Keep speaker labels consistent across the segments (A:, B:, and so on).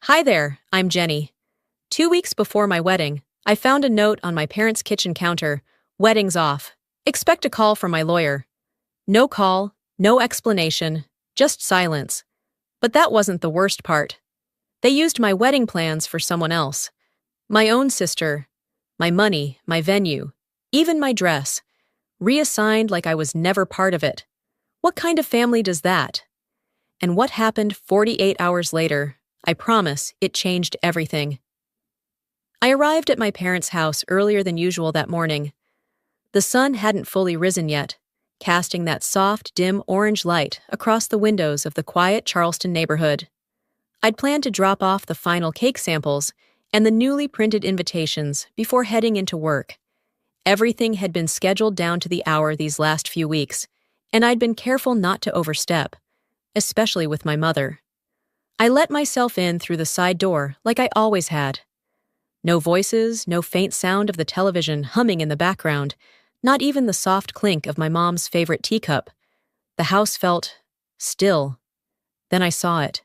A: Hi there, I'm Jenny. 2 weeks before my wedding, I found a note on my parents' kitchen counter: wedding's off. Expect a call from my lawyer. No call, no explanation, just silence. But that wasn't the worst part. They used my wedding plans for someone else. My own sister. My money, my venue, even my dress. Reassigned like I was never part of it. What kind of family does that? And what happened 48 hours later? I promise, it changed everything. I arrived at my parents' house earlier than usual that morning. The sun hadn't fully risen yet, casting that soft, dim orange light across the windows of the quiet Charleston neighborhood. I'd planned to drop off the final cake samples and the newly printed invitations before heading into work. Everything had been scheduled down to the hour these last few weeks, and I'd been careful not to overstep, especially with my mother. I let myself in through the side door like I always had. No voices, no faint sound of the television humming in the background, not even the soft clink of my mom's favorite teacup. The house felt still. Then I saw it.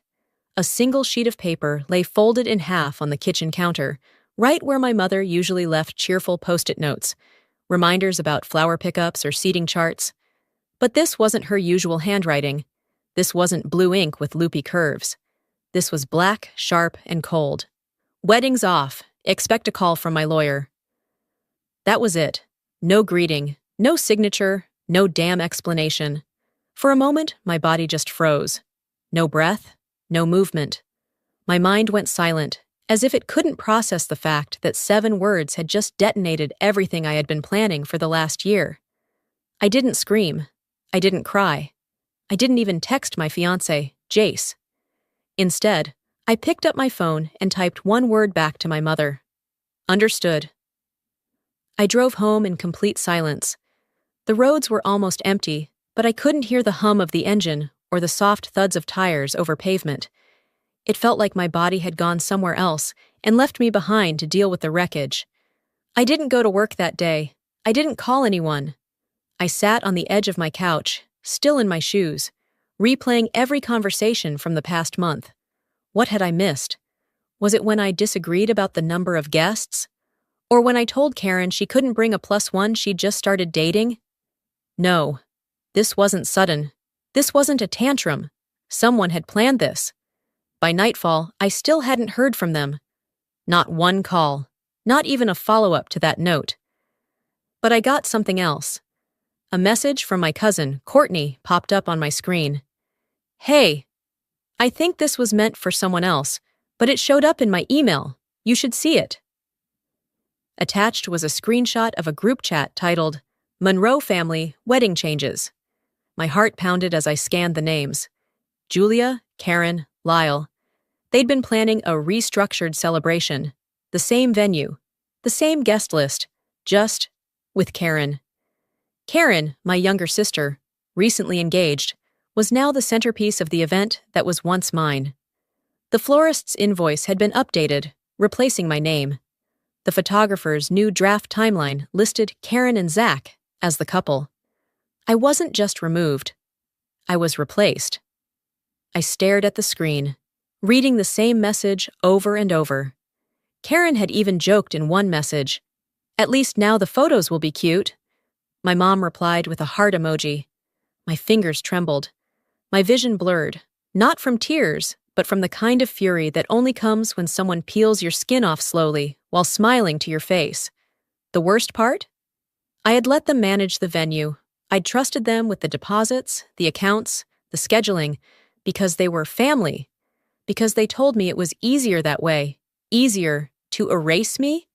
A: A single sheet of paper lay folded in half on the kitchen counter, right where my mother usually left cheerful post-it notes, reminders about flower pickups or seating charts. But this wasn't her usual handwriting. This wasn't blue ink with loopy curves. This was black, sharp, and cold. Wedding's off. Expect a call from my lawyer. That was it. No greeting, no signature, no damn explanation. For a moment, my body just froze. No breath, no movement. My mind went silent, as if it couldn't process the fact that 7 words had just detonated everything I had been planning for the last year. I didn't scream. I didn't cry. I didn't even text my fiancé, Jace. Instead, I picked up my phone and typed one word back to my mother. Understood. I drove home in complete silence. The roads were almost empty, but I couldn't hear the hum of the engine or the soft thuds of tires over pavement. It felt like my body had gone somewhere else and left me behind to deal with the wreckage. I didn't go to work that day. I didn't call anyone. I sat on the edge of my couch, still in my shoes, replaying every conversation from the past month. What had I missed? Was it when I disagreed about the number of guests? Or when I told Karen she couldn't bring a +1 she'd just started dating? No. This wasn't sudden. This wasn't a tantrum. Someone had planned this. By nightfall, I still hadn't heard from them. Not one call. Not even a follow-up to that note. But I got something else. A message from my cousin, Courtney, popped up on my screen. Hey, I think this was meant for someone else, but it showed up in my email. You should see it. Attached was a screenshot of a group chat titled, Monroe Family Wedding Changes. My heart pounded as I scanned the names. Julia, Karen, Lyle. They'd been planning a restructured celebration. The same venue. The same guest list. Just with Karen. Karen, my younger sister, recently engaged, was now the centerpiece of the event that was once mine. The florist's invoice had been updated, replacing my name. The photographer's new draft timeline listed Karen and Zach as the couple. I wasn't just removed. I was replaced. I stared at the screen, reading the same message over and over. Karen had even joked in one message, "At least now the photos will be cute." My mom replied with a heart emoji. My fingers trembled. My vision blurred, not from tears, but from the kind of fury that only comes when someone peels your skin off slowly while smiling to your face. The worst part? I had let them manage the venue. I'd trusted them with the deposits, the accounts, the scheduling, because they were family. Because they told me it was easier that way. Easier to erase me?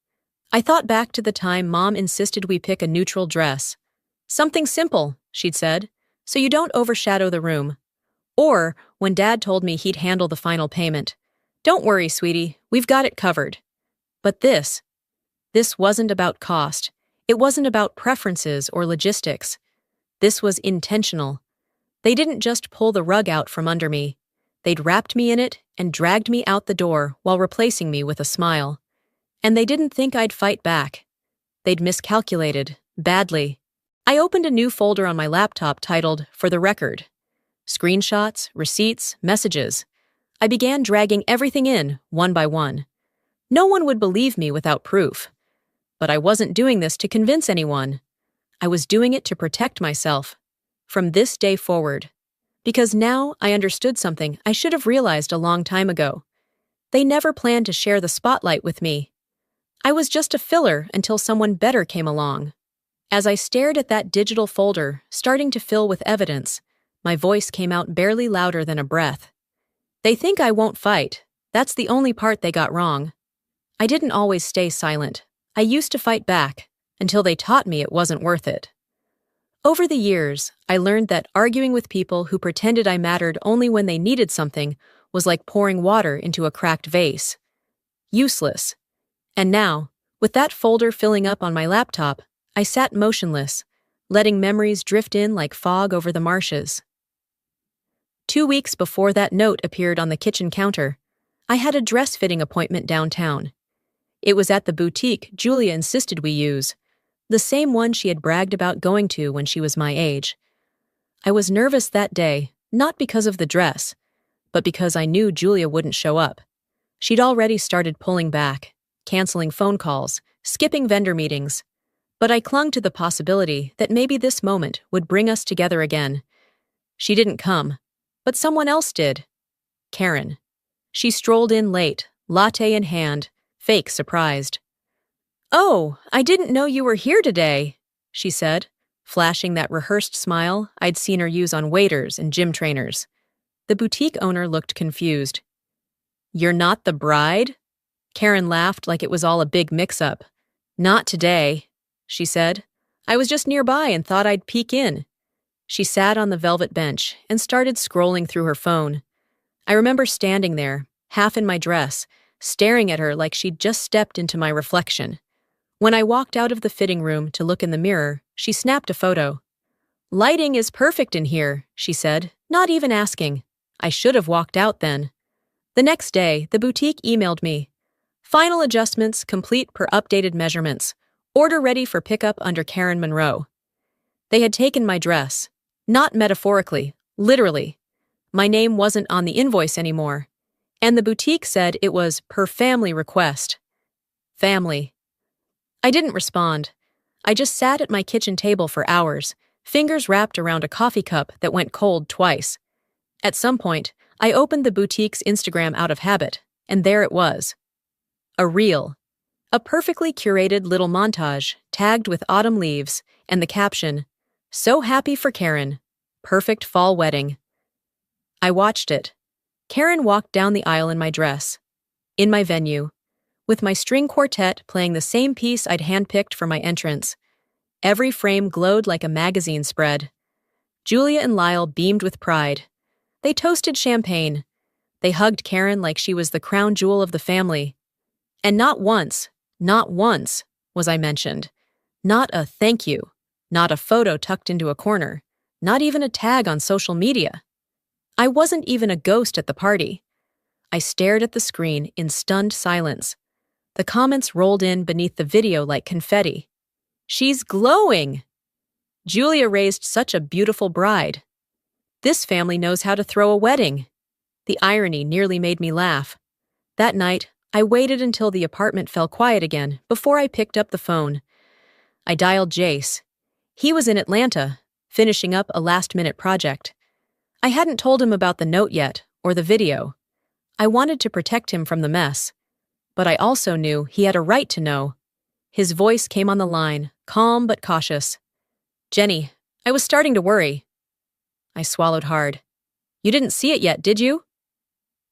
A: I thought back to the time Mom insisted we pick a neutral dress. Something simple, she'd said, so you don't overshadow the room. Or when Dad told me he'd handle the final payment. Don't worry, sweetie, we've got it covered. But this wasn't about cost. It wasn't about preferences or logistics. This was intentional. They didn't just pull the rug out from under me. They'd wrapped me in it and dragged me out the door while replacing me with a smile. And they didn't think I'd fight back. They'd miscalculated, badly. I opened a new folder on my laptop titled, For the Record. Screenshots, receipts, messages. I began dragging everything in, one by one. No one would believe me without proof. But I wasn't doing this to convince anyone. I was doing it to protect myself. From this day forward. Because now I understood something I should have realized a long time ago. They never planned to share the spotlight with me. I was just a filler until someone better came along. As I stared at that digital folder, starting to fill with evidence, my voice came out barely louder than a breath. They think I won't fight. That's the only part they got wrong. I didn't always stay silent. I used to fight back, until they taught me it wasn't worth it. Over the years, I learned that arguing with people who pretended I mattered only when they needed something was like pouring water into a cracked vase. Useless. And now, with that folder filling up on my laptop, I sat motionless, letting memories drift in like fog over the marshes. 2 weeks before that note appeared on the kitchen counter, I had a dress-fitting appointment downtown. It was at the boutique Julia insisted we use, the same one she had bragged about going to when she was my age. I was nervous that day, not because of the dress, but because I knew Julia wouldn't show up. She'd already started pulling back, canceling phone calls, skipping vendor meetings. But I clung to the possibility that maybe this moment would bring us together again. She didn't come, but someone else did. Karen. She strolled in late, latte in hand, fake surprised. "Oh, I didn't know you were here today," she said, flashing that rehearsed smile I'd seen her use on waiters and gym trainers. The boutique owner looked confused. "You're not the bride?" Karen laughed like it was all a big mix-up. "Not today," she said. "I was just nearby and thought I'd peek in." She sat on the velvet bench and started scrolling through her phone. I remember standing there, half in my dress, staring at her like she'd just stepped into my reflection. When I walked out of the fitting room to look in the mirror, she snapped a photo. "Lighting is perfect in here," she said, not even asking. I should have walked out then. The next day, the boutique emailed me. "Final adjustments complete per updated measurements. Order ready for pickup under Karen Monroe." They had taken my dress. Not metaphorically, literally. My name wasn't on the invoice anymore. And the boutique said it was per family request. Family. I didn't respond. I just sat at my kitchen table for hours, fingers wrapped around a coffee cup that went cold twice. At some point, I opened the boutique's Instagram out of habit, and there it was. A reel. A perfectly curated little montage, tagged with autumn leaves, and the caption, "So happy for Karen. Perfect fall wedding." I watched it. Karen walked down the aisle in my dress. In my venue. With my string quartet playing the same piece I'd handpicked for my entrance. Every frame glowed like a magazine spread. Julia and Lyle beamed with pride. They toasted champagne. They hugged Karen like she was the crown jewel of the family. And not once was I mentioned. Not a thank you. Not a photo tucked into a corner. Not even a tag on social media. I wasn't even a ghost at the party. I stared at the screen in stunned silence. The comments rolled in beneath the video like confetti. "She's glowing!" "Julia raised such a beautiful bride." "This family knows how to throw a wedding." The irony nearly made me laugh. That night, I waited until the apartment fell quiet again before I picked up the phone. I dialed Jace. He was in Atlanta, finishing up a last-minute project. I hadn't told him about the note yet, or the video. I wanted to protect him from the mess. But I also knew he had a right to know. His voice came on the line, calm but cautious. "Jenny, I was starting to worry." I swallowed hard. "You didn't see it yet, did you?"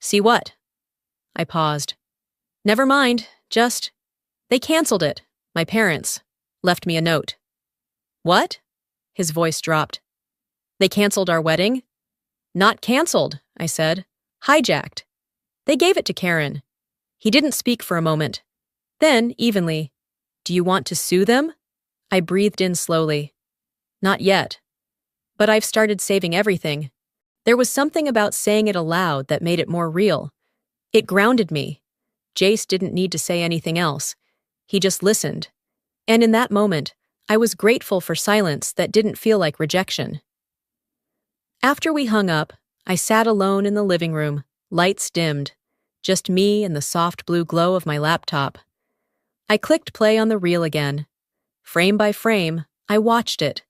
A: "See what?" I paused. "Never mind, just... They canceled it, my parents. Left me a note." "What?" His voice dropped. "They canceled our wedding?" "Not canceled," I said. "Hijacked. They gave it to Karen." He didn't speak for a moment. Then, evenly, "Do you want to sue them?" I breathed in slowly. "Not yet. But I've started saving everything." There was something about saying it aloud that made it more real. It grounded me. Jace didn't need to say anything else. He just listened. And in that moment, I was grateful for silence that didn't feel like rejection. After we hung up, I sat alone in the living room, Lights dimmed. Just me and the soft blue glow of my laptop. I clicked play on the reel again. Frame by frame, I watched it.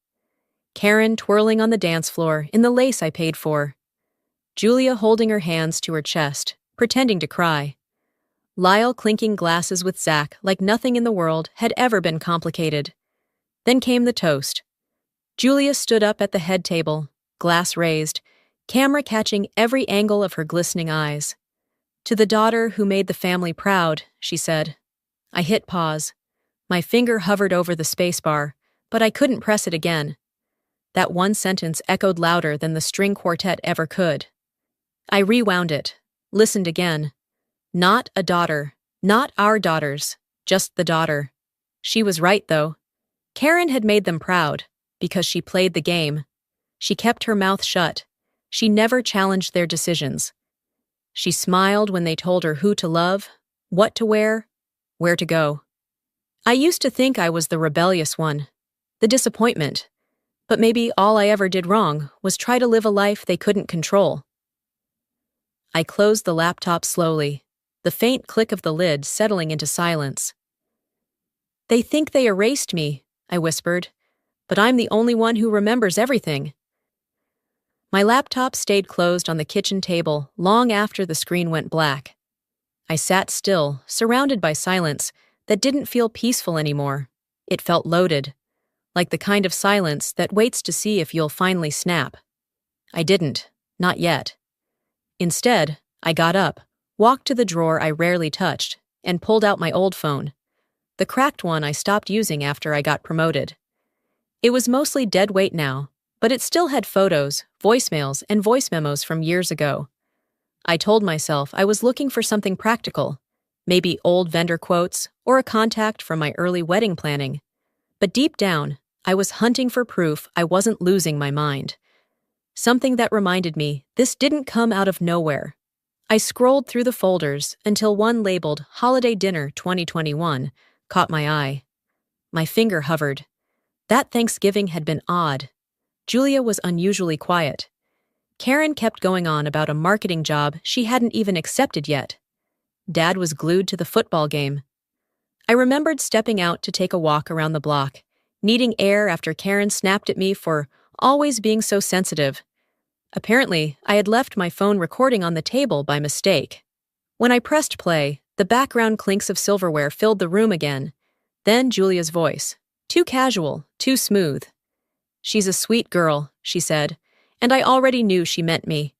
A: Karen twirling on the dance floor in the lace I paid for. Julia holding her hands to her chest, pretending to cry. Lyle clinking glasses with Zach like nothing in the world had ever been complicated. Then came the toast. Julia stood up at the head table, glass raised, camera catching every angle of her glistening eyes. "To the daughter who made the family proud," she said. I hit pause. My finger hovered over the spacebar, but I couldn't press it again. That one sentence echoed louder than the string quartet ever could. I rewound it, listened again. Not a daughter, not our daughters, just the daughter. She was right, though. Karen had made them proud, because she played the game. She kept her mouth shut. She never challenged their decisions. She smiled when they told her who to love, what to wear, where to go. I used to think I was the rebellious one, the disappointment, but maybe all I ever did wrong was try to live a life they couldn't control. I closed the laptop slowly, the faint click of the lid settling into silence. "They think they erased me," I whispered, "but I'm the only one who remembers everything." My laptop stayed closed on the kitchen table long after the screen went black. I sat still, surrounded by silence that didn't feel peaceful anymore. It felt loaded, like the kind of silence that waits to see if you'll finally snap. I didn't, not yet. Instead, I got up, walked to the drawer I rarely touched, and pulled out my old phone, the cracked one I stopped using after I got promoted. It was mostly dead weight now, but it still had photos, voicemails, and voice memos from years ago. I told myself I was looking for something practical, maybe old vendor quotes or a contact from my early wedding planning. But deep down, I was hunting for proof I wasn't losing my mind. Something that reminded me this didn't come out of nowhere. I scrolled through the folders until one labeled Holiday Dinner 2021 caught my eye. My finger hovered. That Thanksgiving had been odd. Julia was unusually quiet. Karen kept going on about a marketing job she hadn't even accepted yet. Dad was glued to the football game. I remembered stepping out to take a walk around the block, needing air after Karen snapped at me for always being so sensitive. Apparently, I had left my phone recording on the table by mistake. When I pressed play, the background clinks of silverware filled the room again. Then Julia's voice. Too casual, too smooth. "She's a sweet girl," she said, and I already knew she meant me.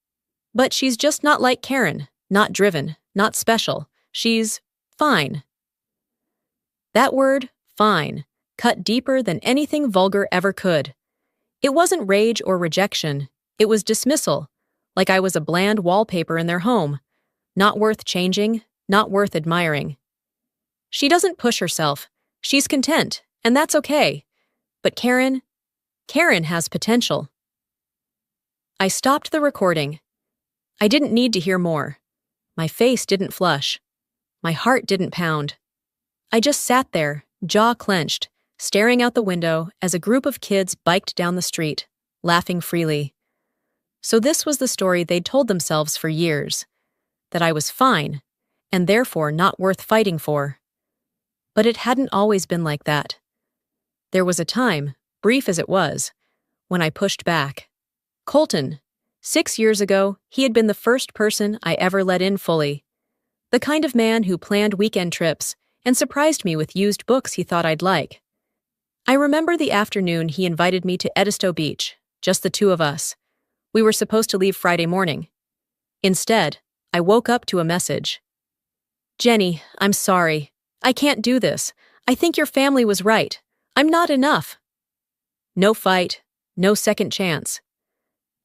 A: "But she's just not like Karen, not driven, not special. She's fine." That word, fine, cut deeper than anything vulgar ever could. It wasn't rage or rejection. It was dismissal, like I was a bland wallpaper in their home. Not worth changing, not worth admiring. "She doesn't push herself. She's content, and that's okay. But Karen has potential." I stopped the recording. I didn't need to hear more. My face didn't flush. My heart didn't pound. I just sat there, jaw clenched, staring out the window as a group of kids biked down the street, laughing freely. So this was the story they'd told themselves for years, that I was fine, and therefore not worth fighting for. But it hadn't always been like that. There was a time, brief as it was, when I pushed back. Colton. 6 years ago, he had been the first person I ever let in fully. The kind of man who planned weekend trips and surprised me with used books he thought I'd like. I remember the afternoon he invited me to Edisto Beach, just the two of us. We were supposed to leave Friday morning. Instead, I woke up to a message. "Jenny, I'm sorry. I can't do this. I think your family was right. I'm not enough." No fight, no second chance.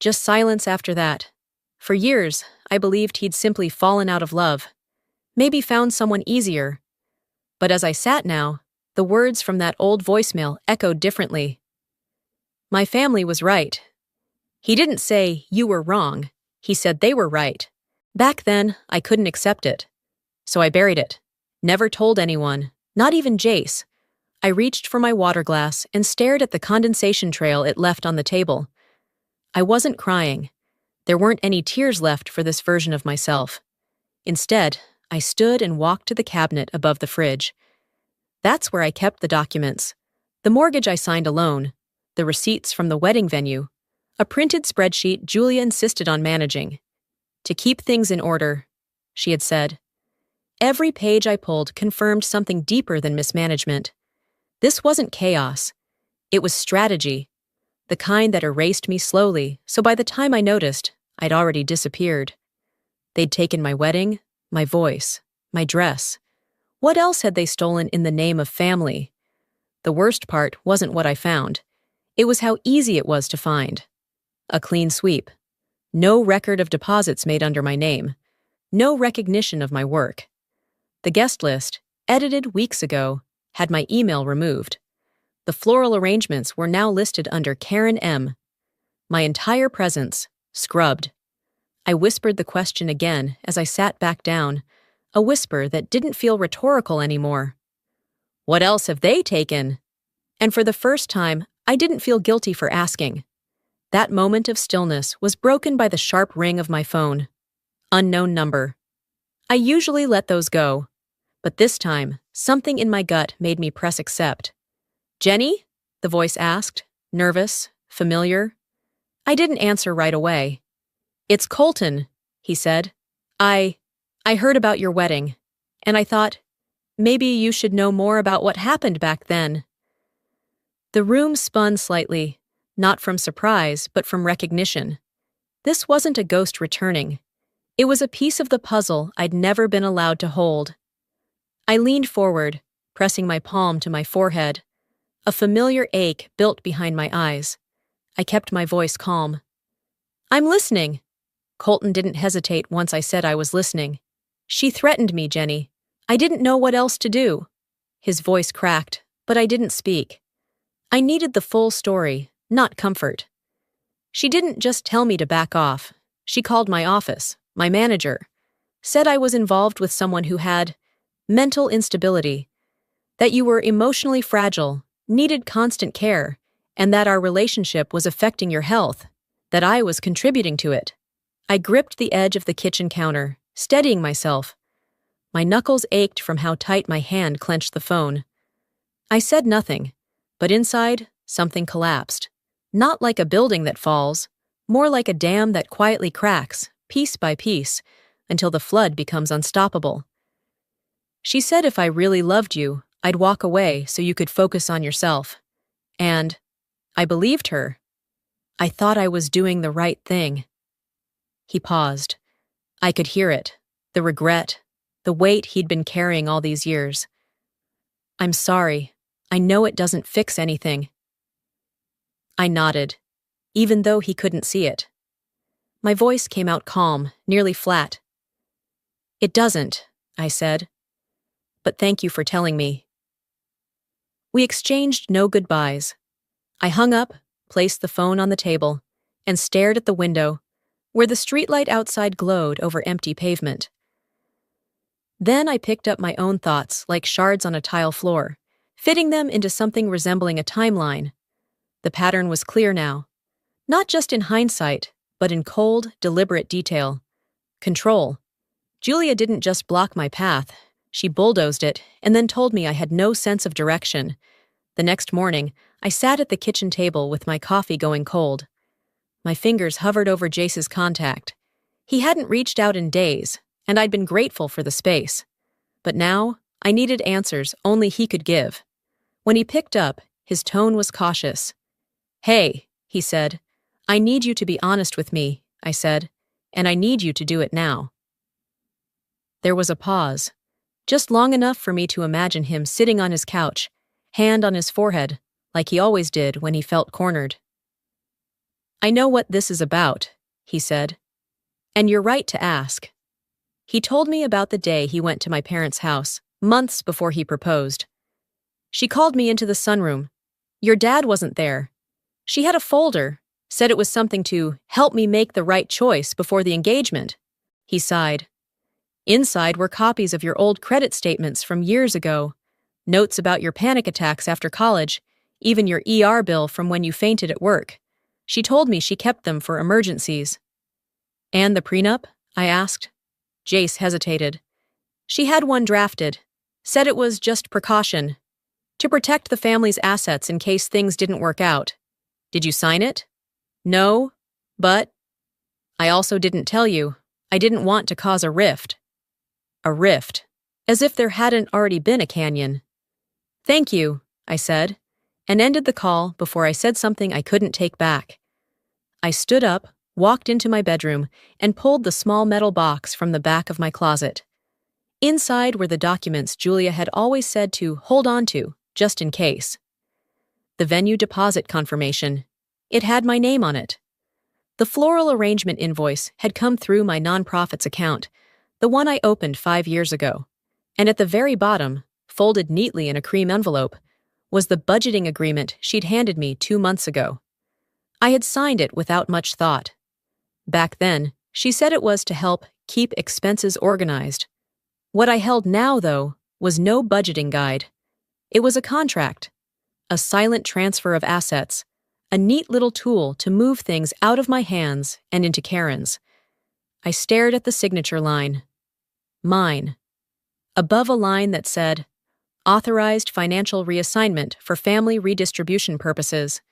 A: Just silence after that. For years, I believed he'd simply fallen out of love. Maybe found someone easier. But as I sat now, the words from that old voicemail echoed differently. My family was right. He didn't say, "You were wrong." He said they were right. Back then, I couldn't accept it. So I buried it. Never told anyone, not even Jace. I reached for my water glass and stared at the condensation trail it left on the table. I wasn't crying. There weren't any tears left for this version of myself. Instead, I stood and walked to the cabinet above the fridge. That's where I kept the documents. The mortgage I signed alone, the receipts from the wedding venue, a printed spreadsheet Julia insisted on managing. To keep things in order, she had said. Every page I pulled confirmed something deeper than mismanagement. This wasn't chaos. It was strategy, the kind that erased me slowly, so by the time I noticed, I'd already disappeared. They'd taken my wedding, my voice, my dress. What else had they stolen in the name of family? The worst part wasn't what I found. It was how easy it was to find. A clean sweep. No record of deposits made under my name. No recognition of my work. The guest list, edited weeks ago, had my email removed. The floral arrangements were now listed under Karen M. My entire presence, scrubbed. I whispered the question again as I sat back down, a whisper that didn't feel rhetorical anymore. What else have they taken? And for the first time, I didn't feel guilty for asking. That moment of stillness was broken by the sharp ring of my phone. Unknown number. I usually let those go, but this time, something in my gut made me press accept. Jenny? The voice asked, nervous, familiar. I didn't answer right away. It's Colton, he said. I heard about your wedding, and I thought, maybe you should know more about what happened back then. The room spun slightly, not from surprise, but from recognition. This wasn't a ghost returning. It was a piece of the puzzle I'd never been allowed to hold. I leaned forward, pressing my palm to my forehead. A familiar ache built behind my eyes. I kept my voice calm. I'm listening. Colton didn't hesitate once I said I was listening. She threatened me, Jenny. I didn't know what else to do. His voice cracked, but I didn't speak. I needed the full story, not comfort. She didn't just tell me to back off. She called my office, my manager, said I was involved with someone who had mental instability, that you were emotionally fragile, needed constant care, and that our relationship was affecting your health, that I was contributing to it. I gripped the edge of the kitchen counter, steadying myself. My knuckles ached from how tight my hand clenched the phone. I said nothing, but inside, something collapsed. Not like a building that falls, more like a dam that quietly cracks, piece by piece, until the flood becomes unstoppable. She said if I really loved you, I'd walk away so you could focus on yourself. And I believed her. I thought I was doing the right thing. He paused. I could hear it, the regret, the weight he'd been carrying all these years. I'm sorry. I know it doesn't fix anything. I nodded, even though he couldn't see it. My voice came out calm, nearly flat. It doesn't, I said. But thank you for telling me. We exchanged no goodbyes. I hung up, placed the phone on the table, and stared at the window, where the streetlight outside glowed over empty pavement. Then I picked up my own thoughts like shards on a tile floor, fitting them into something resembling a timeline. The pattern was clear now, not just in hindsight, but in cold, deliberate detail. Control. Julia didn't just block my path. She bulldozed it and then told me I had no sense of direction. The next morning, I sat at the kitchen table with my coffee going cold. My fingers hovered over Jace's contact. He hadn't reached out in days, and I'd been grateful for the space. But now, I needed answers only he could give. When he picked up, his tone was cautious. Hey, he said, I need you to be honest with me, I said, and I need you to do it now. There was a pause. Just long enough for me to imagine him sitting on his couch, hand on his forehead, like he always did when he felt cornered. I know what this is about, he said. And you're right to ask. He told me about the day he went to my parents' house, months before he proposed. She called me into the sunroom. Your dad wasn't there. She had a folder, said it was something to help me make the right choice before the engagement. He sighed. Inside were copies of your old credit statements from years ago, notes about your panic attacks after college, even your ER bill from when you fainted at work. She told me she kept them for emergencies. And the prenup? I asked. Jace hesitated. She had one drafted. Said it was just precaution. To protect the family's assets in case things didn't work out. Did you sign it? No, but... I also didn't tell you. I didn't want to cause a rift. A rift. As if there hadn't already been a canyon. Thank you, I said, and ended the call before I said something I couldn't take back. I stood up, walked into my bedroom, and pulled the small metal box from the back of my closet. Inside were the documents Julia had always said to hold on to, just in case. The venue deposit confirmation. It had my name on it. The floral arrangement invoice had come through my nonprofit's account, the one I opened 5 years ago. And at the very bottom, folded neatly in a cream envelope, was the budgeting agreement she'd handed me 2 months ago. I had signed it without much thought. Back then, she said it was to help keep expenses organized. What I held now, though, was no budgeting guide. It was a contract, a silent transfer of assets, a neat little tool to move things out of my hands and into Karen's. I stared at the signature line. Mine. Above a line that said, Authorized financial reassignment for family redistribution purposes.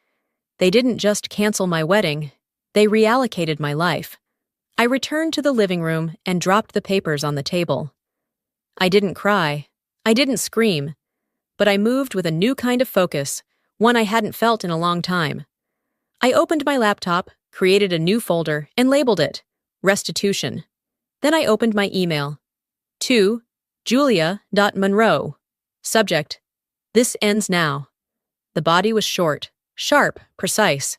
A: They didn't just cancel my wedding, they reallocated my life. I returned to the living room and dropped the papers on the table. I didn't cry. I didn't scream. But I moved with a new kind of focus, one I hadn't felt in a long time. I opened my laptop, created a new folder, and labeled it Restitution. Then I opened my email. To Julia.Monroe. Subject: This ends now. The body was short, sharp, precise.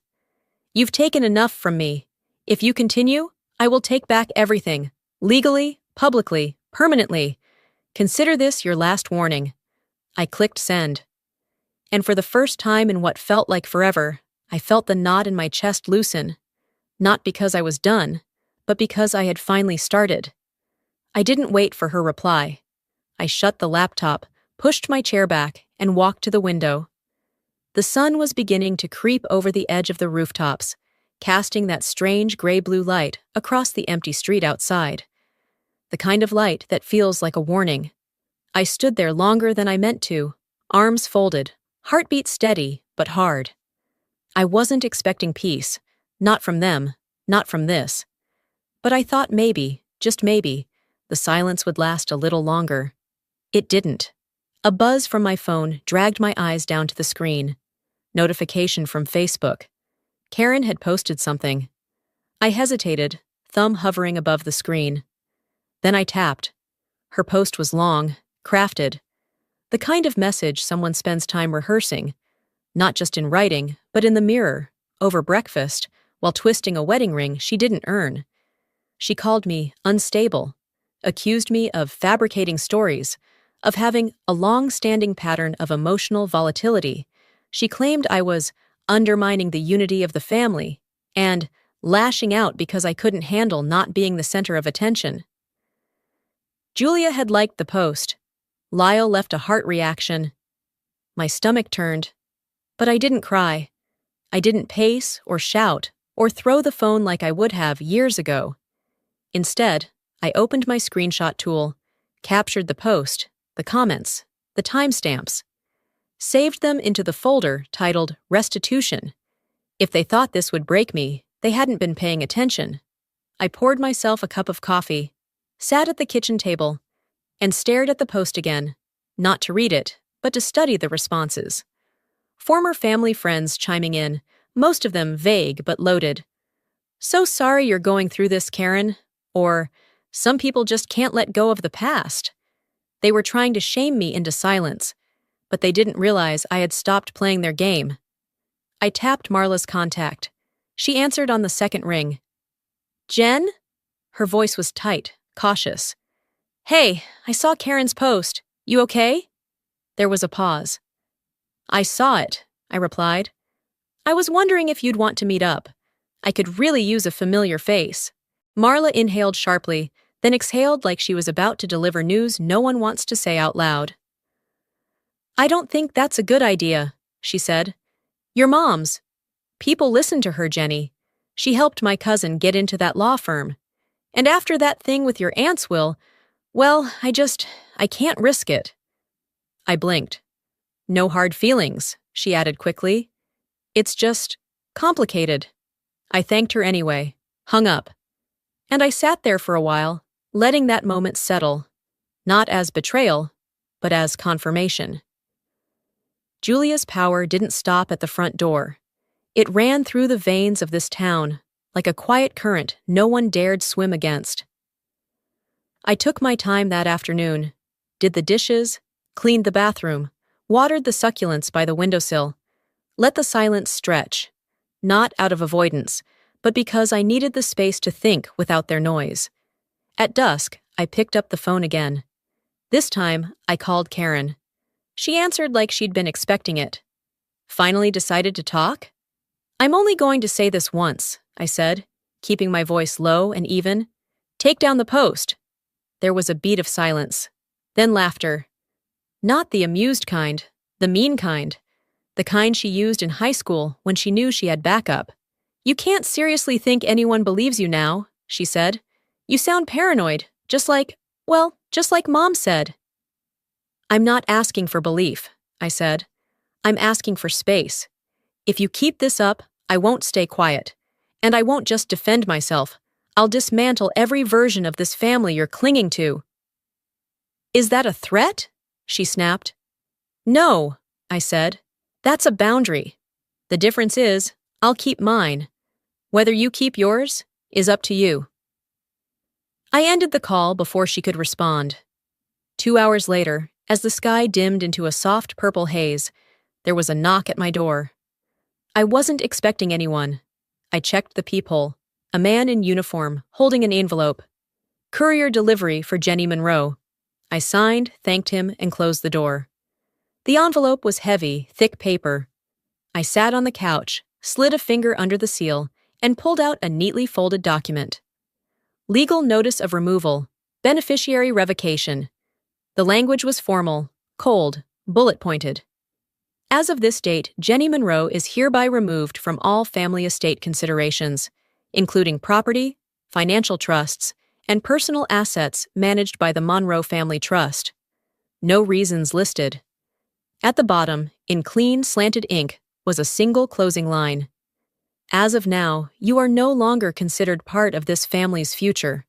A: You've taken enough from me. If you continue, I will take back everything. Legally, publicly, permanently. Consider this your last warning. I clicked send. And for the first time in what felt like forever, I felt the knot in my chest loosen. Not because I was done, but because I had finally started. I didn't wait for her reply. I shut the laptop, pushed my chair back, and walked to the window. The sun was beginning to creep over the edge of the rooftops, casting that strange gray-blue light across the empty street outside. The kind of light that feels like a warning. I stood there longer than I meant to, arms folded, heartbeat steady but hard. I wasn't expecting peace, not from them, not from this. But I thought maybe, just maybe, the silence would last a little longer. It didn't. A buzz from my phone dragged my eyes down to the screen. Notification from Facebook. Karen had posted something. I hesitated, thumb hovering above the screen. Then I tapped. Her post was long, crafted. The kind of message someone spends time rehearsing, not just in writing, but in the mirror, over breakfast, while twisting a wedding ring she didn't earn. She called me unstable, accused me of fabricating stories, of having a long-standing pattern of emotional volatility. She claimed I was undermining the unity of the family and lashing out because I couldn't handle not being the center of attention. Julia had liked the post. Lyle left a heart reaction. My stomach turned, but I didn't cry. I didn't pace or shout or throw the phone like I would have years ago. Instead, I opened my screenshot tool, captured the post, the comments, the timestamps, saved them into the folder titled Restitution. If they thought this would break me, they hadn't been paying attention. I poured myself a cup of coffee, sat at the kitchen table, and stared at the post again, not to read it, but to study the responses. Former family friends chiming in, most of them vague but loaded. So sorry you're going through this, Karen. Or, some people just can't let go of the past. They were trying to shame me into silence, but they didn't realize I had stopped playing their game. I tapped Marla's contact. She answered on the second ring. Jen? Her voice was tight, cautious. Hey, I saw Karen's post. You okay? There was a pause. I saw it, I replied. I was wondering if you'd want to meet up. I could really use a familiar face. Marla inhaled sharply, then exhaled like she was about to deliver news no one wants to say out loud. I don't think that's a good idea, she said. Your mom's. People listen to her, Jenny. She helped my cousin get into that law firm. And after that thing with your aunts, well, I can't risk it. I blinked. No hard feelings, she added quickly. It's just complicated. I thanked her anyway, hung up. And I sat there for a while, letting that moment settle, not as betrayal, but as confirmation. Julia's power didn't stop at the front door. It ran through the veins of this town, like a quiet current no one dared swim against. I took my time that afternoon, did the dishes, cleaned the bathroom, watered the succulents by the windowsill, let the silence stretch, not out of avoidance, but because I needed the space to think without their noise. At dusk, I picked up the phone again. This time, I called Karen. She answered like she'd been expecting it. Finally decided to talk? I'm only going to say this once, I said, keeping my voice low and even. Take down the post. There was a beat of silence, then laughter. Not the amused kind, the mean kind. The kind she used in high school when she knew she had backup. You can't seriously think anyone believes you now, she said. You sound paranoid, just like Mom said. I'm not asking for belief, I said. I'm asking for space. If you keep this up, I won't stay quiet. And I won't just defend myself. I'll dismantle every version of this family you're clinging to. Is that a threat? She snapped. No, I said. That's a boundary. The difference is, I'll keep mine. Whether you keep yours is up to you. I ended the call before she could respond. 2 hours later, as the sky dimmed into a soft purple haze, there was a knock at my door. I wasn't expecting anyone. I checked the peephole. A man in uniform, holding an envelope. Courier delivery for Jenny Monroe. I signed, thanked him, and closed the door. The envelope was heavy, thick paper. I sat on the couch, slid a finger under the seal, and pulled out a neatly folded document. Legal notice of removal. Beneficiary revocation. The language was formal, cold, bullet-pointed. As of this date, Jenny Monroe is hereby removed from all family estate considerations, including property, financial trusts, and personal assets managed by the Monroe Family Trust. No reasons listed. At the bottom, in clean, slanted ink, was a single closing line. As of now, you are no longer considered part of this family's future.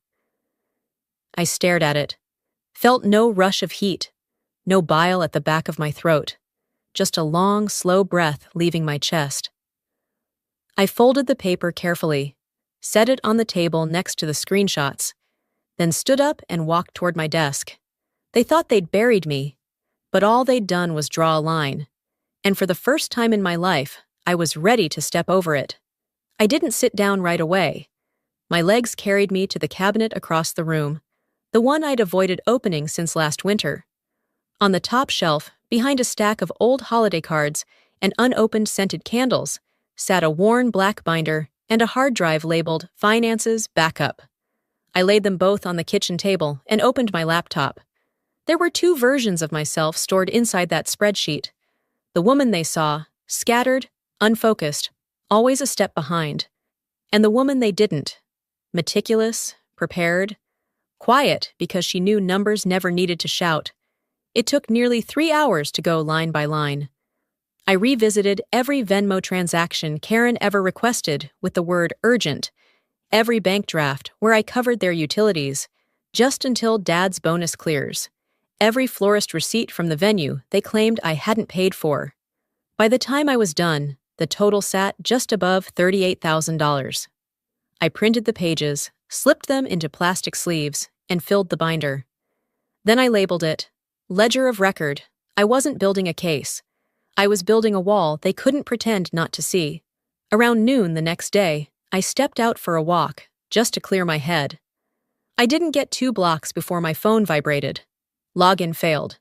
A: I stared at it, felt no rush of heat, no bile at the back of my throat, just a long, slow breath leaving my chest. I folded the paper carefully, set it on the table next to the screenshots, then stood up and walked toward my desk. They thought they'd buried me, but all they'd done was draw a line, and for the first time in my life, I was ready to step over it. I didn't sit down right away. My legs carried me to the cabinet across the room, the one I'd avoided opening since last winter. On the top shelf, behind a stack of old holiday cards and unopened scented candles, sat a worn black binder and a hard drive labeled Finances Backup. I laid them both on the kitchen table and opened my laptop. There were 2 versions of myself stored inside that spreadsheet. The woman they saw, scattered, unfocused, always a step behind. And the woman they didn't, meticulous, prepared, quiet because she knew numbers never needed to shout. It took nearly 3 hours to go line by line. I revisited every Venmo transaction Karen ever requested with the word urgent, every bank draft where I covered their utilities, just until Dad's bonus clears, every florist receipt from the venue they claimed I hadn't paid for. By the time I was done, the total sat just above $38,000. I printed the pages, slipped them into plastic sleeves, and filled the binder. Then I labeled it Ledger of Record. I wasn't building a case. I was building a wall they couldn't pretend not to see. Around noon the next day, I stepped out for a walk, just to clear my head. I didn't get 2 blocks before my phone vibrated. Login failed.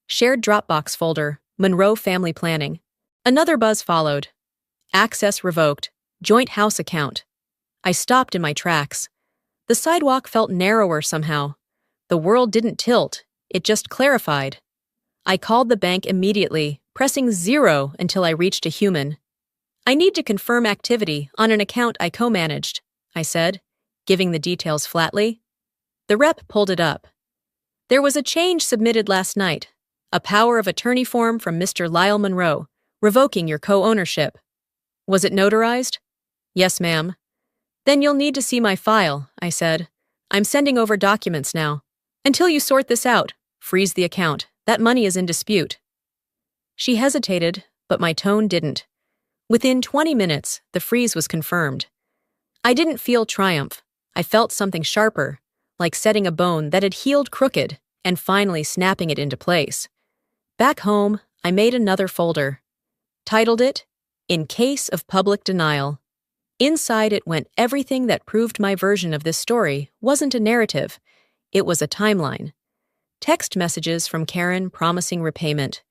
A: Shared Dropbox folder, Monroe Family Planning. Another buzz followed. Access revoked. Joint house account. I stopped in my tracks. The sidewalk felt narrower somehow. The world didn't tilt, it just clarified. I called the bank immediately, pressing 0 until I reached a human. I need to confirm activity on an account I co-managed, I said. giving the details flatly. The rep pulled it up. There was a change submitted last night. A power of attorney form from Mr. Lyle Monroe, revoking your co-ownership. Was it notarized? Yes, ma'am. Then you'll need to see my file, I said. I'm sending over documents now. Until you sort this out, freeze the account. That money is in dispute. She hesitated, but my tone didn't. Within 20 minutes, the freeze was confirmed. I didn't feel triumph. I felt something sharper, like setting a bone that had healed crooked and finally snapping it into place. Back home, I made another folder. Titled it, In Case of Public Denial. Inside it went everything that proved my version of this story wasn't a narrative. It was a timeline. Text messages from Karen promising repayment.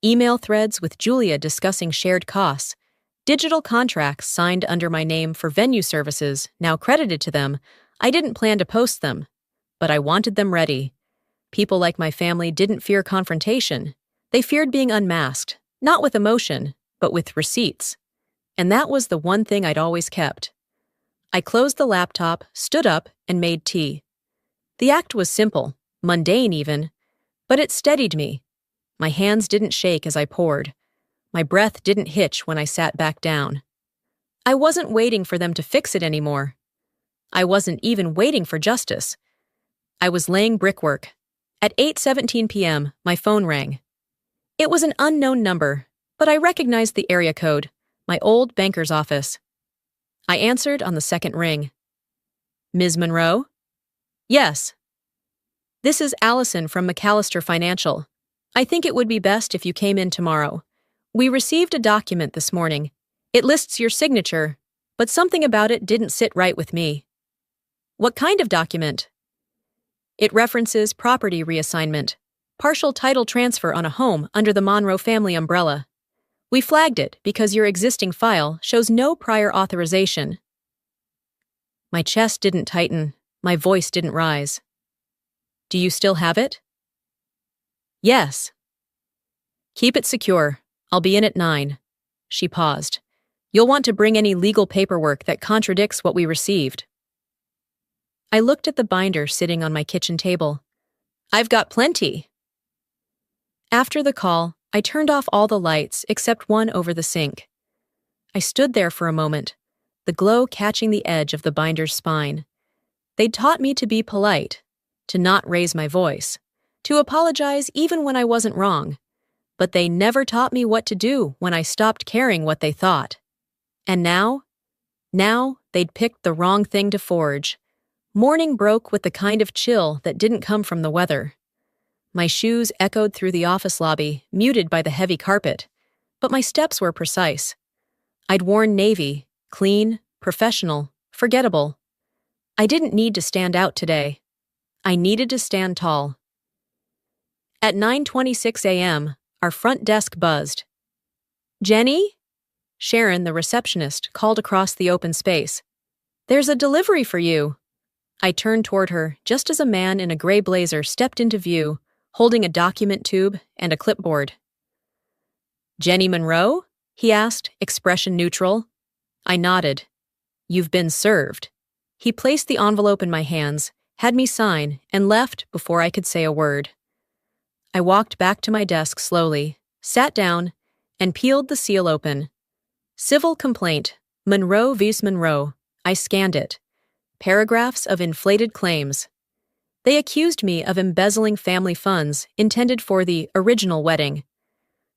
A: Email threads with Julia discussing shared costs. Digital contracts signed under my name for venue services, now credited to them. I didn't plan to post them, but I wanted them ready. People like my family didn't fear confrontation. They feared being unmasked, not with emotion, but with receipts. And that was the one thing I'd always kept. I closed the laptop, stood up, and made tea. The act was simple, mundane even, but it steadied me. My hands didn't shake as I poured. My breath didn't hitch when I sat back down. I wasn't waiting for them to fix it anymore. I wasn't even waiting for justice. I was laying brickwork. At 8:17 p.m., my phone rang. It was an unknown number, but I recognized the area code, my old banker's office. I answered on the second ring. Ms. Monroe? Yes. This is Allison from McAllister Financial. I think it would be best if you came in tomorrow. We received a document this morning. It lists your signature, but something about it didn't sit right with me. What kind of document? It references property reassignment, partial title transfer on a home under the Monroe family umbrella. We flagged it because your existing file shows no prior authorization. My chest didn't tighten, my voice didn't rise. Do you still have it? Yes. Keep it secure. I'll be in at 9. She paused. You'll want to bring any legal paperwork that contradicts what we received. I looked at the binder sitting on my kitchen table. I've got plenty. After the call, I turned off all the lights except one over the sink. I stood there for a moment, the glow catching the edge of the binder's spine. They'd taught me to be polite, to not raise my voice, to apologize even when I wasn't wrong. But they never taught me what to do when I stopped caring what they thought. And now they'd picked the wrong thing to forge. Morning broke with the kind of chill that didn't come from the weather. My shoes echoed through the office lobby, muted by the heavy carpet, but my steps were precise. I'd worn navy, clean, professional, forgettable. I didn't need to stand out today. I needed to stand tall. At 9:26 a.m., our front desk buzzed. Jenny? Sharon, the receptionist, called across the open space. There's a delivery for you. I turned toward her just as a man in a gray blazer stepped into view, holding a document tube and a clipboard. Jenny Monroe? He asked, expression neutral. I nodded. You've been served. He placed the envelope in my hands, had me sign, and left before I could say a word. I walked back to my desk slowly, sat down, and peeled the seal open. Civil complaint, Monroe vs. Monroe. I scanned it. Paragraphs of inflated claims. They accused me of embezzling family funds intended for the original wedding.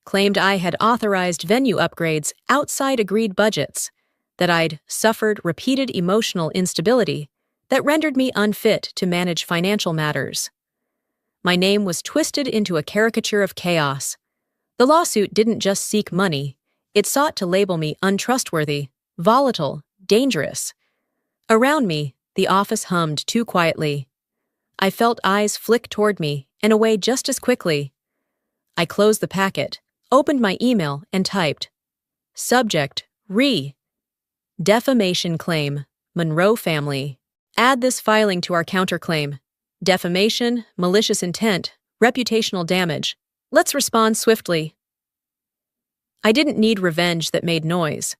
A: Claimed I had authorized venue upgrades outside agreed budgets, that I'd suffered repeated emotional instability that rendered me unfit to manage financial matters. My name was twisted into a caricature of chaos. The lawsuit didn't just seek money, it sought to label me untrustworthy, volatile, dangerous. Around me, the office hummed too quietly. I felt eyes flick toward me and away just as quickly. I closed the packet, opened my email, and typed, Subject, Defamation claim, Monroe family. Add this filing to our counterclaim. Defamation, malicious intent, reputational damage. Let's respond swiftly. I didn't need revenge that made noise.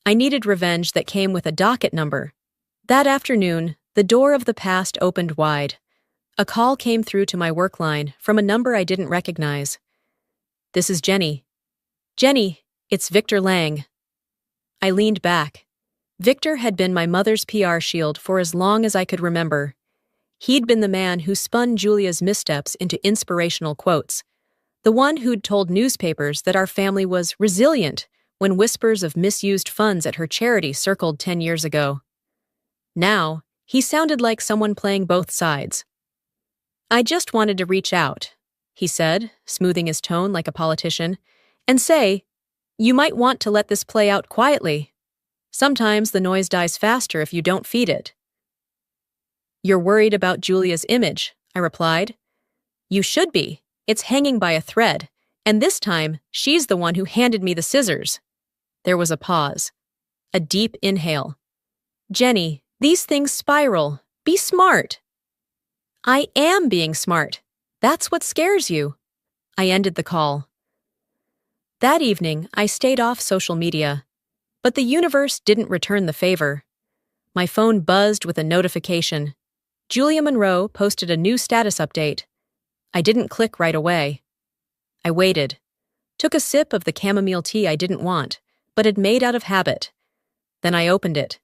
A: I needed revenge that came with a docket number. That afternoon, The door of the past opened wide. A call came through to my work line from a number I didn't recognize. "This is Jenny." "Jenny, it's Victor Lang." I leaned back. Victor had been my mother's PR shield for as long as I could remember. He'd been the man who spun Julia's missteps into inspirational quotes, the one who'd told newspapers that our family was resilient when whispers of misused funds at her charity circled 10 years ago. Now, he sounded like someone playing both sides. "I just wanted to reach out," he said, smoothing his tone like a politician, "and say, you might want to let this play out quietly. Sometimes the noise dies faster if you don't feed it." "You're worried about Julia's image," I replied. "You should be. It's hanging by a thread, and this time, she's the one who handed me the scissors." There was a pause. A deep inhale. "Jenny, these things spiral. Be smart." "I am being smart. That's what scares you." I ended the call. That evening, I stayed off social media. But the universe didn't return the favor. My phone buzzed with a notification. Julia Monroe posted a new status update. I didn't click right away. I waited. Took a sip of the chamomile tea I didn't want, but had made out of habit. Then I opened it.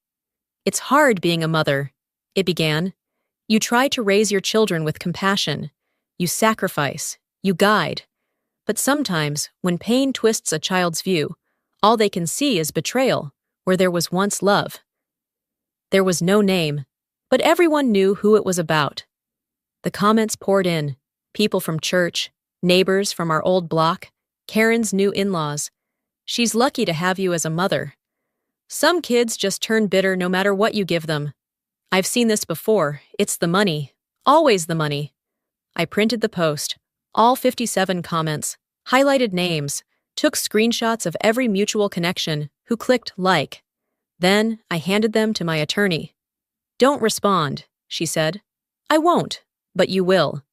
A: "It's hard being a mother," it began. "You try to raise your children with compassion. You sacrifice. You guide. But sometimes, when pain twists a child's view, all they can see is betrayal, where there was once love." There was no name, but everyone knew who it was about. The comments poured in. People from church, neighbors from our old block, Karen's new in-laws. "She's lucky to have you as a mother." "Some kids just turn bitter no matter what you give them." "I've seen this before. It's the money. Always the money." I printed the post, all 57 comments, highlighted names, took screenshots of every mutual connection who clicked like. Then I handed them to my attorney. "Don't respond," she said. "I won't, but you will."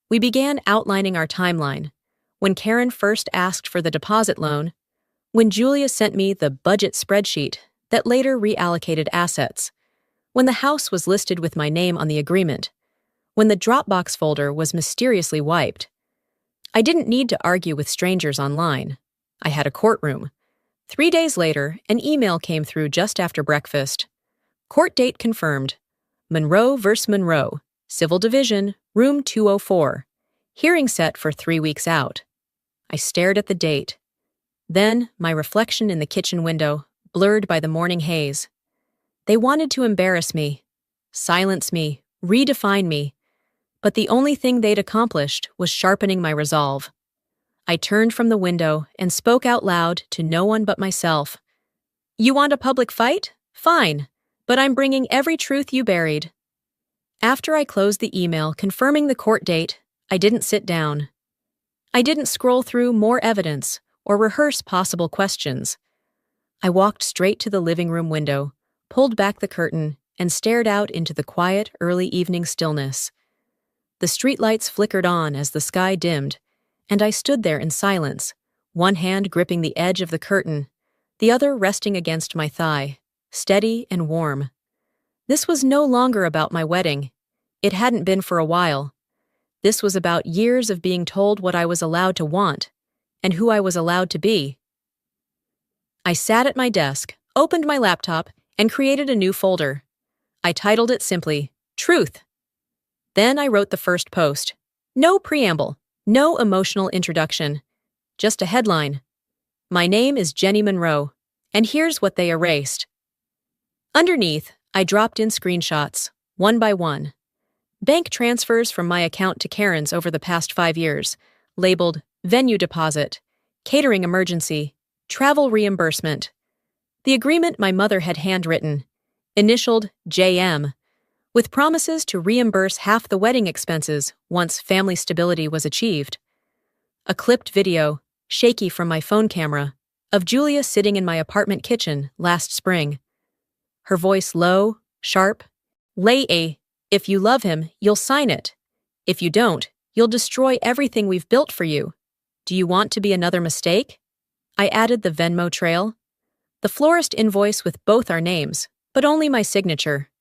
A: We began outlining our timeline. When Karen first asked for the deposit loan, when Julia sent me the budget spreadsheet that later reallocated assets, when the house was listed with my name on the agreement, when the Dropbox folder was mysteriously wiped. I didn't need to argue with strangers online. I had a courtroom. 3 days later, an email came through just after breakfast. Court date confirmed. Monroe vs. Monroe, Civil Division, Room 204. Hearing set for 3 weeks out. I stared at the date. Then, my reflection in the kitchen window, blurred by the morning haze. They wanted to embarrass me, silence me, redefine me. But the only thing they'd accomplished was sharpening my resolve. I turned from the window and spoke out loud to no one but myself. "You want a public fight? Fine, but I'm bringing every truth you buried." After I closed the email confirming the court date, I didn't sit down. I didn't scroll through more evidence or rehearse possible questions. I walked straight to the living room window, pulled back the curtain, and stared out into the quiet, early evening stillness. The streetlights flickered on as the sky dimmed, and I stood there in silence, one hand gripping the edge of the curtain, the other resting against my thigh, steady and warm. This was no longer about my wedding. It hadn't been for a while. This was about years of being told what I was allowed to want, and who I was allowed to be. I sat at my desk, opened my laptop, and created a new folder. I titled it simply, Truth. Then I wrote the first post. No preamble, no emotional introduction, just a headline. My name is Jenny Monroe, and here's what they erased. Underneath, I dropped in screenshots, one by one. Bank transfers from my account to Karen's over the past 5 years, labeled venue deposit, catering emergency, travel reimbursement. The agreement my mother had handwritten, initialed JM, with promises to reimburse half the wedding expenses once family stability was achieved. A clipped video, shaky from my phone camera, of Julia sitting in my apartment kitchen last spring. Her voice low, sharp. If you love him, you'll sign it. If you don't, you'll destroy everything we've built for you. Do you want to be another mistake? I added the Venmo trail. The florist invoice with both our names, but only my signature.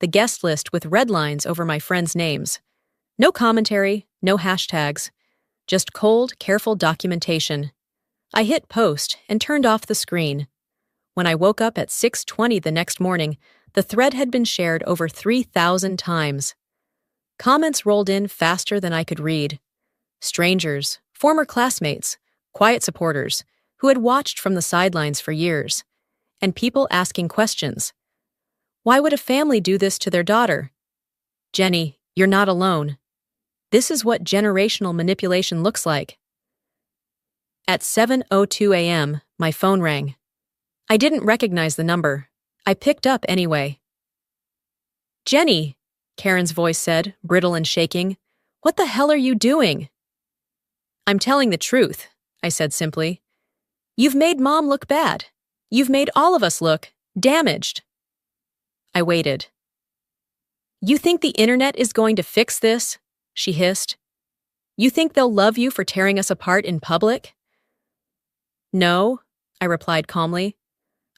A: the guest list with red lines over my friends' names. No commentary, no hashtags, just cold, careful documentation. I hit post and turned off the screen. When I woke up at 6:20 the next morning, the thread had been shared over 3,000 times. Comments rolled in faster than I could read. Strangers, former classmates, quiet supporters, who had watched from the sidelines for years, and people asking questions. Why would a family do this to their daughter? Jenny, you're not alone. This is what generational manipulation looks like. At 7:02 a.m., my phone rang. I didn't recognize the number. I picked up anyway. Jenny, Karen's voice said, brittle and shaking. What the hell are you doing? I'm telling the truth, I said simply. You've made Mom look bad. You've made all of us look damaged. I waited. You think the internet is going to fix this? She hissed. You think they'll love you for tearing us apart in public? No, I replied calmly.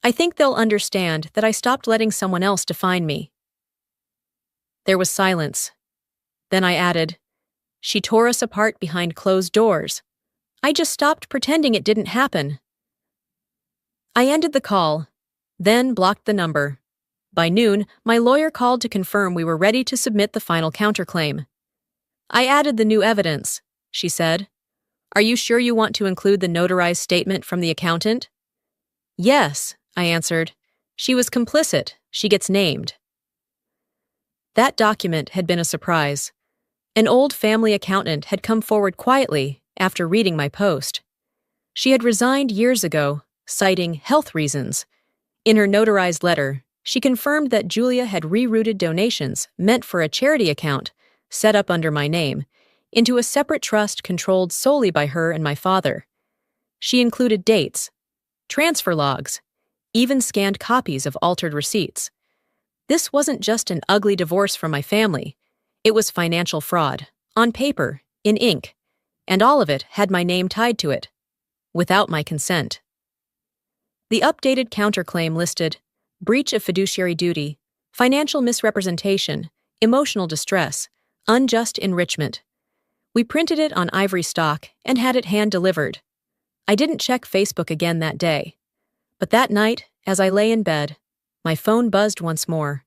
A: I think they'll understand that I stopped letting someone else define me. There was silence. Then I added, she tore us apart behind closed doors. I just stopped pretending it didn't happen. I ended the call, then blocked the number. By noon, my lawyer called to confirm we were ready to submit the final counterclaim. I added the new evidence, she said. Are you sure you want to include the notarized statement from the accountant? Yes, I answered. She was complicit. She gets named. That document had been a surprise. An old family accountant had come forward quietly after reading my post. She had resigned years ago, citing health reasons. In her notarized letter, she confirmed that Julia had rerouted donations meant for a charity account, set up under my name, into a separate trust controlled solely by her and my father. She included dates, transfer logs, even scanned copies of altered receipts. This wasn't just an ugly divorce from my family. It was financial fraud, on paper, in ink, and all of it had my name tied to it, without my consent. The updated counterclaim listed breach of fiduciary duty, financial misrepresentation, emotional distress, unjust enrichment. We printed it on ivory stock and had it hand-delivered. I didn't check Facebook again that day. But that night, as I lay in bed, my phone buzzed once more.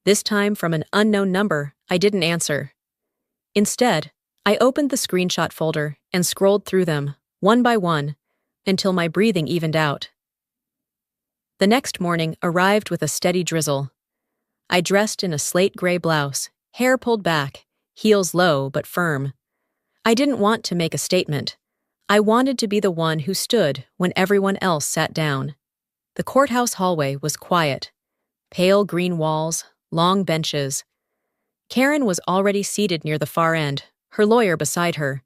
A: This time from an unknown number I didn't answer. Instead, I opened the screenshot folder and scrolled through them, one by one, until my breathing evened out. The next morning arrived with a steady drizzle. I dressed in a slate gray blouse, hair pulled back, heels low but firm. I didn't want to make a statement. I wanted to be the one who stood when everyone else sat down. The courthouse hallway was quiet. Pale green walls, long benches. Karen was already seated near the far end, her lawyer beside her.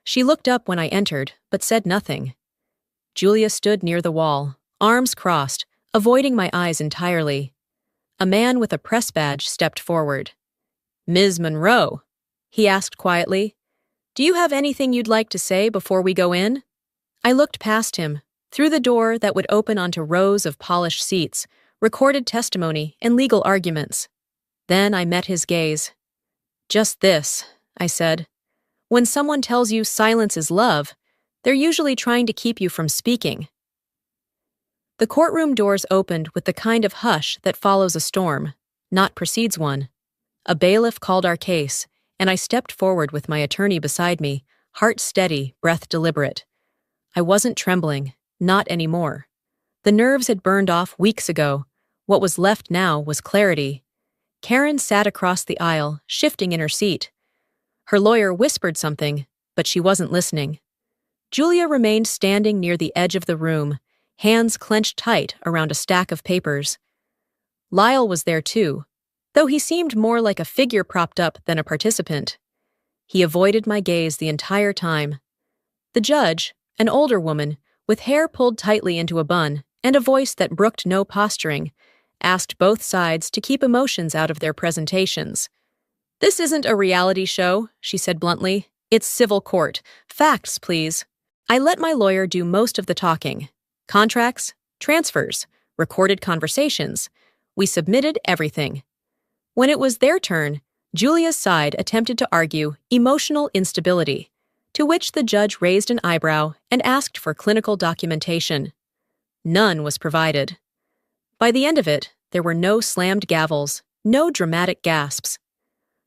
A: She looked up when I entered, but said nothing. Julia stood near the wall, arms crossed, avoiding my eyes entirely. A man with a press badge stepped forward. Ms. Monroe, he asked quietly, do you have anything you'd like to say before we go in? I looked past him, through the door that would open onto rows of polished seats, recorded testimony, and legal arguments. Then I met his gaze. Just this, I said. When someone tells you silence is love, they're usually trying to keep you from speaking. The courtroom doors opened with the kind of hush that follows a storm, not precedes one. A bailiff called our case, and I stepped forward with my attorney beside me, heart steady, breath deliberate. I wasn't trembling, not anymore. The nerves had burned off weeks ago. What was left now was clarity. Karen sat across the aisle, shifting in her seat. Her lawyer whispered something, but she wasn't listening. Julia remained standing near the edge of the room, hands clenched tight around a stack of papers. Lyle was there too, though he seemed more like a figure propped up than a participant. He avoided my gaze the entire time. The judge, an older woman, with hair pulled tightly into a bun and a voice that brooked no posturing, asked both sides to keep emotions out of their presentations. This isn't a reality show, she said bluntly. It's civil court. Facts, please. I let my lawyer do most of the talking. Contracts, transfers, recorded conversations. We submitted everything. When it was their turn, Julia's side attempted to argue emotional instability, to which the judge raised an eyebrow and asked for clinical documentation. None was provided. By the end of it, there were no slammed gavels, no dramatic gasps.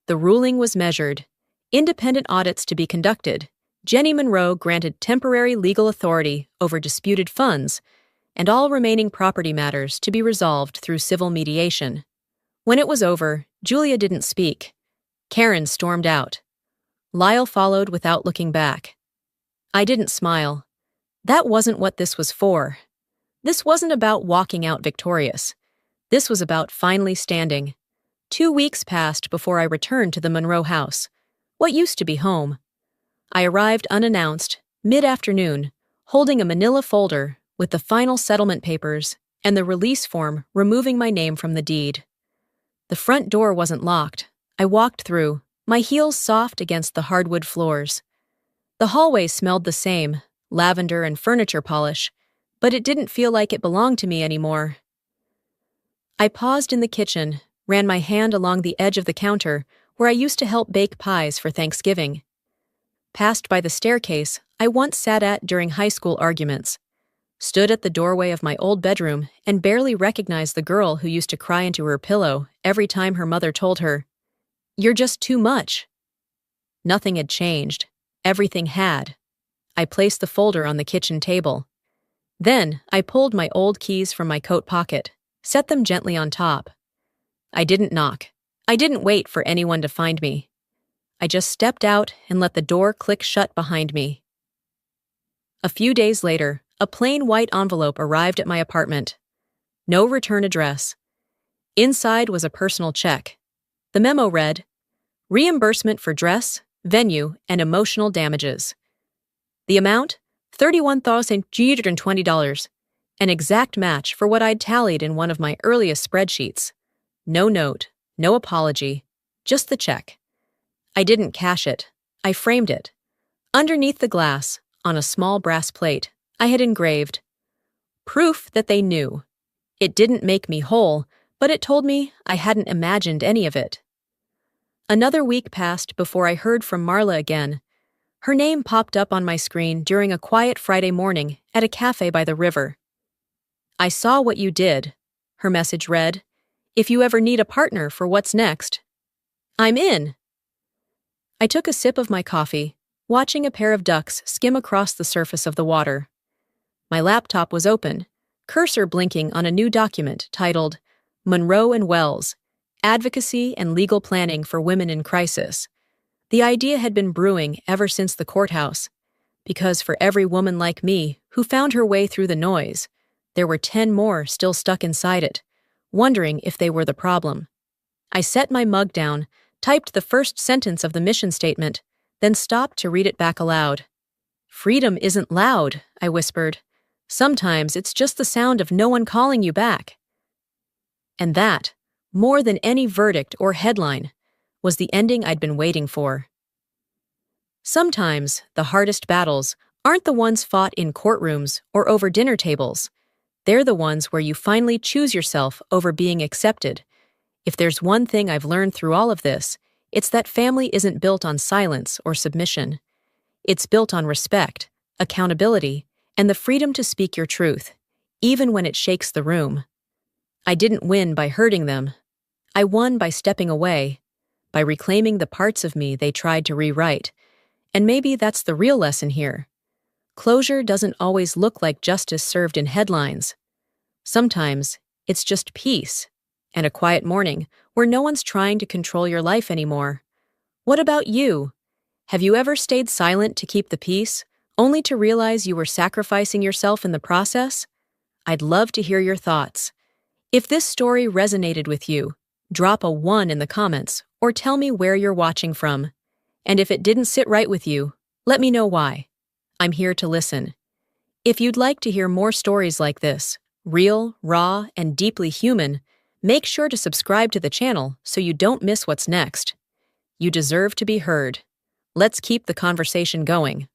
A: The ruling was measured, independent audits to be conducted, Jenny Monroe granted temporary legal authority over disputed funds, and all remaining property matters to be resolved through civil mediation. When it was over, Julia didn't speak. Karen stormed out. Lyle followed without looking back. I didn't smile. That wasn't what this was for. This wasn't about walking out victorious. This was about finally standing. 2 weeks passed before I returned to the Monroe house, what used to be home. I arrived unannounced, mid-afternoon, holding a manila folder with the final settlement papers and the release form removing my name from the deed. The front door wasn't locked. I walked through, my heels soft against the hardwood floors. The hallway smelled the same, lavender and furniture polish, but it didn't feel like it belonged to me anymore. I paused in the kitchen, ran my hand along the edge of the counter where I used to help bake pies for Thanksgiving. Passed by the staircase I once sat at during high school arguments. Stood at the doorway of my old bedroom and barely recognized the girl who used to cry into her pillow every time her mother told her, "You're just too much." Nothing had changed. Everything had. I placed the folder on the kitchen table. Then I pulled my old keys from my coat pocket, set them gently on top. I didn't knock. I didn't wait for anyone to find me. I just stepped out and let the door click shut behind me. A few days later, a plain white envelope arrived at my apartment. No return address. Inside was a personal check. The memo read, "Reimbursement for dress, venue, and emotional damages." The amount? $31,320, an exact match for what I'd tallied in one of my earliest spreadsheets. No note, no apology, just the check. I didn't cash it. I framed it. Underneath the glass, on a small brass plate, I had engraved, "Proof that they knew." It didn't make me whole, but it told me I hadn't imagined any of it. Another week passed before I heard from Marla again. Her name popped up on my screen during a quiet Friday morning at a cafe by the river. "I saw what you did," her message read. "If you ever need a partner for what's next, I'm in." I took a sip of my coffee, watching a pair of ducks skim across the surface of the water. My laptop was open, cursor blinking on a new document titled Monroe and Wells, Advocacy and Legal Planning for Women in Crisis. The idea had been brewing ever since the courthouse, because for every woman like me who found her way through the noise, there were 10 more still stuck inside it, wondering if they were the problem. I set my mug down, typed the first sentence of the mission statement, then stopped to read it back aloud. "Freedom isn't loud," I whispered. "Sometimes it's just the sound of no one calling you back." And that, more than any verdict or headline, was the ending I'd been waiting for. Sometimes the hardest battles aren't the ones fought in courtrooms or over dinner tables. They're the ones where you finally choose yourself over being accepted. If there's one thing I've learned through all of this, it's that family isn't built on silence or submission. It's built on respect, accountability, and the freedom to speak your truth, even when it shakes the room. I didn't win by hurting them. I won by stepping away, by reclaiming the parts of me they tried to rewrite. And maybe that's the real lesson here. Closure doesn't always look like justice served in headlines. Sometimes it's just peace and a quiet morning where no one's trying to control your life anymore. What about you? Have you ever stayed silent to keep the peace, only to realize you were sacrificing yourself in the process? I'd love to hear your thoughts. If this story resonated with you, drop a 1 in the comments or tell me where you're watching from. And if it didn't sit right with you, let me know why. I'm here to listen. If you'd like to hear more stories like this, real, raw, and deeply human, make sure to subscribe to the channel so you don't miss what's next. You deserve to be heard. Let's keep the conversation going.